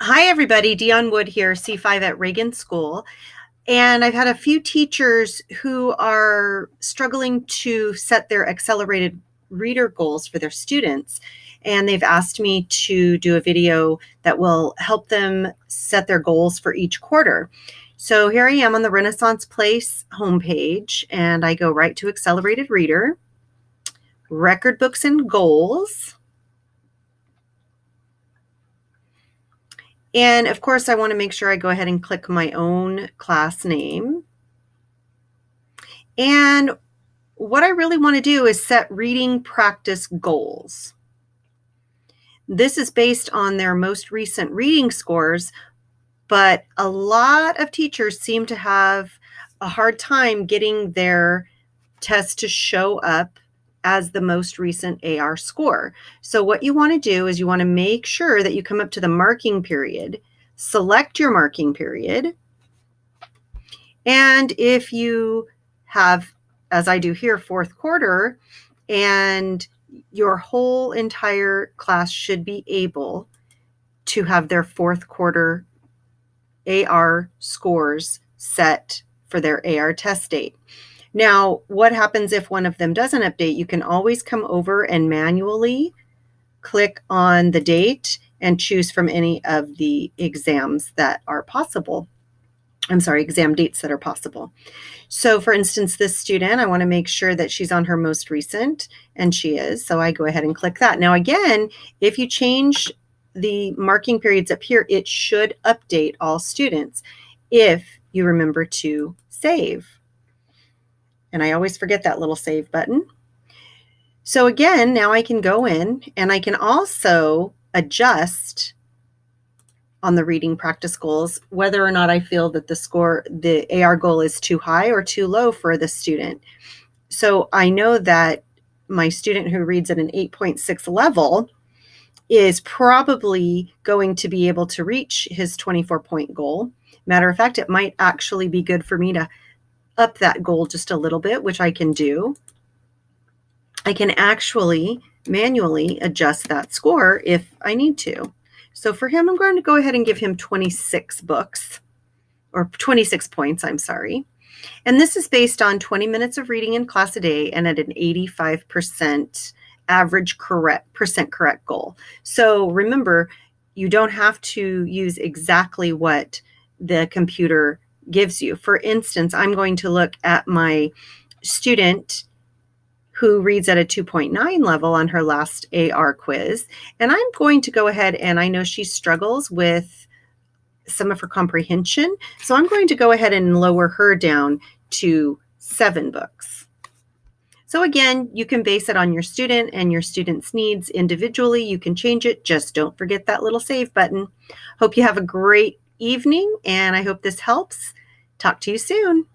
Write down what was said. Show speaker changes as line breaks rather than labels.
Hi, everybody. Dion Wood here, C5 at Reagan School. And I've had a few teachers who are struggling to set their accelerated reader goals for their students. And they've asked me to do a video that will help them set their goals for each quarter. So here I am on the Renaissance Place homepage, and I go right to Accelerated Reader, Record Books and Goals. And of course, I want to make sure I go ahead and click my own class name. And what I really want to do is set reading practice goals. This is based on their most recent reading scores, but a lot of teachers seem to have a hard time getting their test to show up as the most recent AR score. So what you want to do is you want to make sure that you come up to the marking period, select your marking period, and if you have, as I do here, fourth quarter, and your whole entire class should be able to have their fourth quarter AR scores set for their AR test date. Now, what happens if one of them doesn't update? You can always come over and manually click on the date and choose from any of the exams that are possible. Exam dates that are possible. So for instance, this student, I want to make sure that she's on her most recent, and she is. So I go ahead and click that. Now again, if you change the marking periods up here, it should update all students if you remember to save. And I always forget that little save button. So again, now I can go in and I can also adjust on the reading practice goals, whether or not I feel that the AR goal is too high or too low for the student. So I know that my student who reads at an 8.6 level is probably going to be able to reach his 24-point goal. Matter of fact, it might actually be good for me to up that goal just a little bit, which I can do. I can actually manually adjust that score if I need to. So for him, I'm going to go ahead and give him 26 books, or 26 points, I'm sorry. And this is based on 20 minutes of reading in class a day and at an 85% average correct goal. So remember, you don't have to use exactly what the computer gives you. For instance, I'm going to look at my student who reads at a 2.9 level on her last AR quiz. And I'm going to go ahead, and I know she struggles with some of her comprehension. So I'm going to go ahead and lower her down to 7 books. So again, you can base it on your student and your student's needs individually. You can change it. Just don't forget that little save button. Hope you have a great evening, and I hope this helps. Talk to you soon.